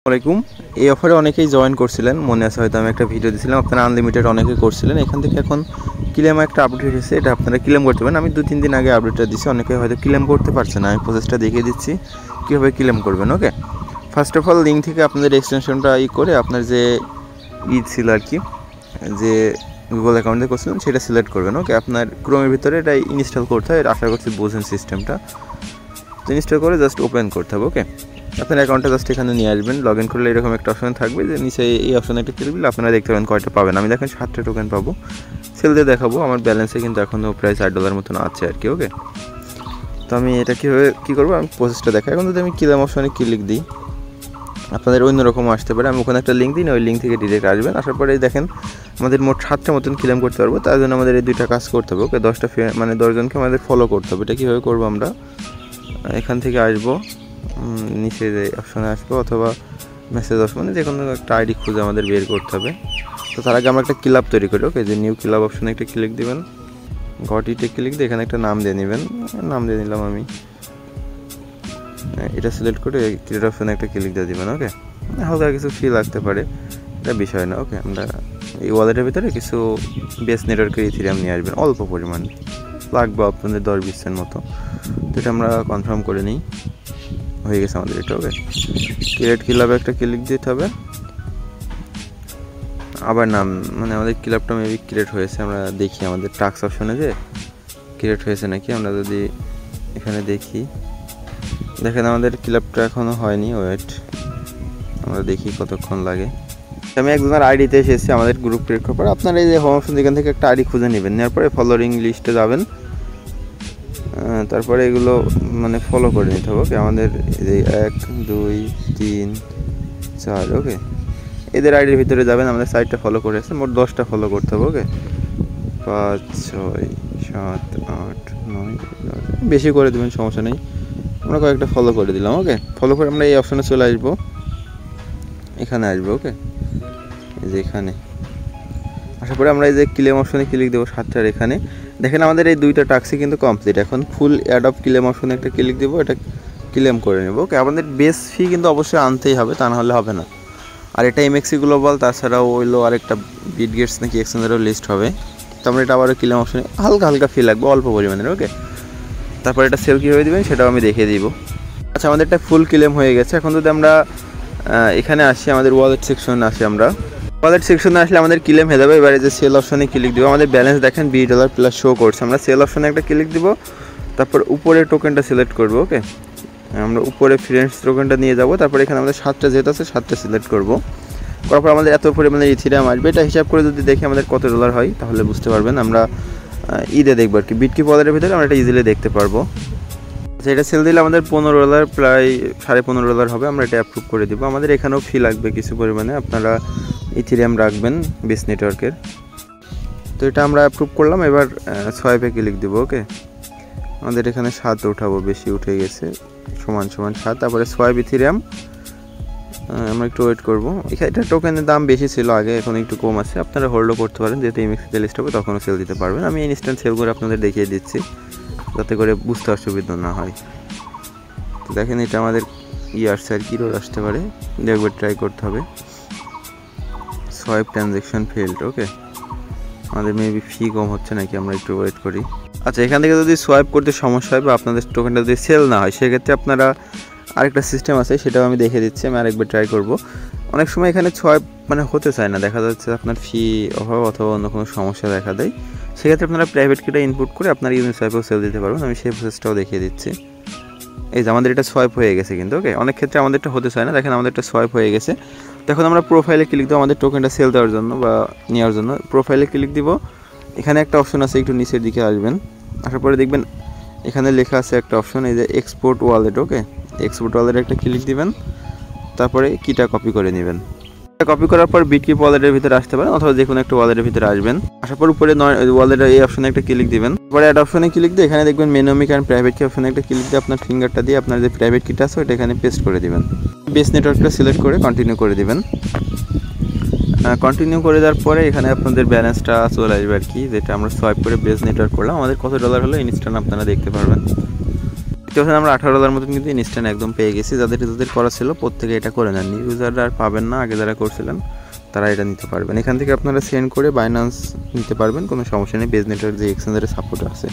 আসসালামাইকুম। এই অফারে অনেকেই জয়েন করছিলেন, মনে আছে হয়তো আমি একটা ভিডিও দিয়েছিলাম, আপনারা আনলিমিটেড অনেকেই করছিলেন। এখান থেকে এখন ক্লেম একটা আপডেট এসেছে, এটা আপনারা ক্লেম করতে পারেন। আমি 2-3 দিন আগে আপডেটটা দিচ্ছি, অনেকে হয়তো ক্লেম করতে পারছে না। আমি প্রসেসটা দেখিয়ে দিচ্ছি কীভাবে ক্লেম করবেন। ওকে, ফার্স্ট অফ অল লিঙ্ক থেকে আপনাদের এক্সটেনশনটা করে আপনার যে ছিল আর কি, যে গুগল অ্যাকাউন্টে করছিলেন সেটা সিলেক্ট করবেন। ওকে, আপনার ক্রোমের ভিতরে এটা ইনস্টল করতে হয়, আশা করছি বোঝেন সিস্টেমটা। তো ইনস্টল করে জাস্ট ওপেন করতে হবে। ওকে, আপনার অ্যাকাউন্টটা জাস্ট এখানে নিয়ে আসবেন। লগ ইন করলে এরকম একটা অপশন থাকবে, যে নিচে এই অপশনে একটা ক্লিক দিলে আপনারা দেখতে পাবেন কয়টা পাবেন। আমি দেখেন 7টা টোকেন পাবো। সেল দিয়ে দেখাবো, আমার ব্যালেন্সে কিন্তু এখনও প্রায় $8 মতন আছে আর কি। ওকে, তো আমি এটা কীভাবে কী করবো আমি প্রসেসটা দেখাই। এখন যদি আমি ক্লেম অপশনে ক্লিক দিই, আপনাদের অন্যরকম আসতে পারে। আমি ওখানে একটা লিঙ্ক দিই, ওই লিঙ্ক থেকে ডিরেক্ট আসবেন। আসার পরে দেখেন আমাদের মোট 7টা মতন ক্লেম করতে পারবো। তার জন্য আমাদের এই 2টা কাজ করতে হবে। ওকে, 10 জনকে আমাদের ফলো করতে হবে। এটা কীভাবে করবো, আমরা এখান থেকে আসবো, নিচে যে অপশনে আসবো, অথবা মেসেজ অপশনে যে কোনো একটা আইডি খুঁজে আমাদের বের করতে হবে। তো তার আগে আমরা একটা ক্লাব তৈরি করি। ওকে, যে নিউ ক্লাব অপশনে একটা ক্লিক দিবেন, গটিতে ক্লিক দিয়ে এখানে একটা নাম দিয়ে নেবেন। নাম দিয়ে নিলাম আমি, এটা সিলেক্ট করে ক্রিয়েট অপশনে একটা ক্লিক দিয়ে দেবেন। ওকে, হালকা কিছু ফি লাগতে পারে, এটা বিষয় না। ওকে, আমরা এই ওয়ালেটের ভিতরে কিছু বেস নেটওয়ার্কের ইথেরিয়াম নিয়ে আসবেন, অল্প পরিমাণ লাগবে আপনাদের 10-20 মতো। তো এটা আমরা কনফার্ম করে নিই, হয়ে গেছে আমাদের এটা। ওকে, ক্রিয়েট ক্লাবে একটা ক্লিক দিতে হবে। আবার নাম, আমাদের ক্লাবটা মেবি ক্রিয়েট হয়েছে, আমরা দেখি আমাদের টাস্ক অপশনে যে ক্রিয়েট হয়েছে নাকি। আমরা যদি এখানে দেখি, দেখেন আমাদের ক্লাবটা এখনও হয়নি। ওয়েট, আমরা দেখি কতক্ষণ লাগে। আমি একজনের আইডিতে এসেছি, আমাদের গ্রুপ ক্রিয়েট করার পর আপনারা এই যে হোম অপশন এখান থেকে একটা আইডি খুঁজে নেবেন। নেওয়ার পরে ফলোয়িং লিস্টে যাবেন, তারপরে এগুলো ফলো করে নিতে হবে। ওকে, আমাদের এই 1, 2, 3, 4, ওকে, এদের আইডির ভিতরে যাবেন। আমাদের সাইটটা ফলো করে আছে, মোট 10টা ফলো করতে হবে। ওকে, 5, 6, 7, 8, 9, 10, বেশি করে দেবেন, সমস্যা নেই। আমরা কয়েকটা ফলো করে দিলাম। ওকে, ফলো করে আমরা এই অপশানে চলে আসবো, এখানে আসবো। ওকে, এই যে এখানে আসার পরে আমরা এই যে ক্লেম অপশনে ক্লিক দেবো 7টার। এখানে দেখেন আমাদের এই 2টা টাস্কই কিন্তু কমপ্লিট। এখন ফুল অ্যাড অফ ক্লেম অপশনে একটা ক্লিক দেবো, এটা ক্লেম করে নেব। ওকে, আমাদের বেস ফি কিন্তু অবশ্যই আনতেই হবে, তা না হলে হবে না। আর এটা এমএক্সি গ্লোবাল, তাছাড়াও হইলো আরেকটা বিটগেটস নাকি এক্সচেঞ্জেরও লিস্ট হবে। তো আমরা এটা আবারও ক্লেম অপশনে হালকা হালকা ফি লাগবে, অল্প পরিমাণের। ওকে, তারপর এটা সেল কীভাবে দেবেন সেটাও আমি দেখিয়ে দিব। আচ্ছা, আমাদের একটা ফুল ক্লেম হয়ে গেছে। এখন যদি আমরা এখানে আসি, আমাদের ওয়ালেট সেকশনে আসি, আমরা ওয়ালেট সেকশনে আসলে আমাদের ক্লেম হয়ে যাবে। এবারে যে সেল অপশনে ক্লিক দিব, আমাদের ব্যালেন্স দেখেন $20+ শো করছে। আমরা সেল অপশনে একটা ক্লিক দিব, তারপর উপরে টোকেনটা সিলেক্ট করব। ওকে, আমরা উপরে ফ্রেন্ডস টোকেনটা নিয়ে যাব। তারপর এখানে আমাদের 7টা যেহেতু আছে 7টা সিলেক্ট করব। করার পর আমাদের এত পরিমাণে ইথেরিয়াম আসবে। এটা হিসাব করে যদি দেখি আমাদের কত ডলার হয়, তাহলে বুঝতে পারবেন। আমরা ঈদে দেখবো আর কি, বিটকিপ ওয়ালেটের ভিতরে আমরা এটা ইজিলি দেখতে পারবো। আচ্ছা, এটা সেল দিলে আমাদের $15, প্রায় $15.5 হবে। আমরা এটা অ্যাপ্রুভ করে দিব। আমাদের এখানেও ফি লাগবে কিছু পরিমাণে, আপনারা ইথেরিয়াম রাখবেন বেস নেটওয়ার্কের। তো এটা আমরা অ্যাপ্রুভ করলাম। এবার সোয়াইপে ক্লিক দিব। ওকে, আমাদের এখানে 7 উঠাবো, বেশি উঠে গেছে, সমান 7। তারপরে সোয়াইপ ইথেরিয়াম, আমরা একটু ওয়েট করবো। এটা টোকেনের দাম বেশি ছিল আগে, এখন একটু কম আছে। আপনারা হোল্ডও করতে পারেন, যেহেতু এমএক্সিতে লিস্ট হবে তখনও সেল দিতে পারবেন। আমি ইনস্ট্যান্ট সেল করে আপনাদের দেখিয়ে দিচ্ছি, যাতে করে বুঝতে অসুবিধা না হয়। তো দেখেন এটা আমাদের আসছে আর কি, রোড আসতে পারে, একবার ট্রাই করতে হবে। Swipe transaction failed. ওকে, আমাদের মেবি ফি কম হচ্ছে নাকি, আমরা একটু ওয়েট করি। আচ্ছা, এখান থেকে যদি সোয়াইপ করতে সমস্যা হয় বা আপনাদের টোকেনটা যদি সেল না হয়, সেক্ষেত্রে আপনারা আরেকটা সিস্টেম আছে, সেটাও আমি দেখে দিচ্ছি। আমি আরেকবার ট্রাই করব। অনেক সময় এখানে সোয়াইপ হতে চায় না, দেখা যাচ্ছে আপনার ফি অভাব অথবা অন্য কোনো সমস্যা দেখা দেয়। সেক্ষেত্রে আপনারা প্রাইভেট কিটা ইনপুট করে আপনার ইউনিসোয়াইপেও সেল দিতে পারবেন। আমি সেই প্রসেসটাও দেখিয়ে দিচ্ছি। এই যে আমাদের এটা সোয়াইপ হয়ে গেছে কিন্তু। ওকে, অনেক ক্ষেত্রে আমাদেরটা হতে চায় না, দেখেন আমাদের একটা সোয়াইপ হয়ে গেছে। তখন আমরা প্রোফাইলে ক্লিক দেবো, আমাদের টোকেনটা সেল দেওয়ার জন্য বা নেওয়ার জন্য প্রোফাইলে ক্লিক দিব। এখানে একটা অপশন আছে, একটু নিচের দিকে আসবেন। আসার পরে দেখবেন এখানে লেখা আছে একটা অপশন, এই যে এক্সপোর্ট ওয়ালেট। ওকে, এক্সপোর্ট ওয়ালেটে একটা ক্লিক দিবেন, তারপরে কিটা কপি করে নেবেন। কপি করার পর বিটকিপ ওয়ালেটের ভিতরে আসতে পারেন, অথবা যে কোনো একটা ওয়ালেটের ভিতরে আসবেন। আসার পর উপরে ওয়ালেটের এই অপশনে একটা ক্লিক দিবেন। পরে অ্যাড অপশনে ক্লিক দিয়ে এখানে দেখবেন মেনোমিক অ্যান্ড প্রাইভেট কি অপশনে একটা ক্লিক দিয়ে আপনার ফিঙ্গারটা দিয়ে আপনার যে প্রাইভেট কিটা আছে ওটা এখানে পেস্ট করে দিবেন। বেস নেটওয়ার্কটা সিলেক্ট করে কন্টিনিউ করে দিবেন। কন্টিনিউ করে দেওয়ার পরে এখানে আপনাদের ব্যালেন্সটা চলে আসবে আর কি, যেটা আমরা সোয়াইপ করে বেস নেটওয়ার্ক করলাম। আমাদের কত ডলার হলো ইনস্ট্যান্ট আপনারা দেখতে পারবেন। দেখতে পাচ্ছেন আমরা 18,000 মতন কিন্তু ইনস্ট্যান্ট একদম পেয়ে গেছি। যাদের করা ছিল প্রত্যেকে এটা করে নেন, নিউ ইউজাররা আর পাবেন না, আগে যারা করছিলেন তারা এটা নিতে পারবেন। এখান থেকে আপনারা সেন্ড করে বাইন্যান্স নিতে পারবেন, কোনো সমস্যা নেই, বেজনেটের যে এক্সচেঞ্জের সাপোর্ট আছে।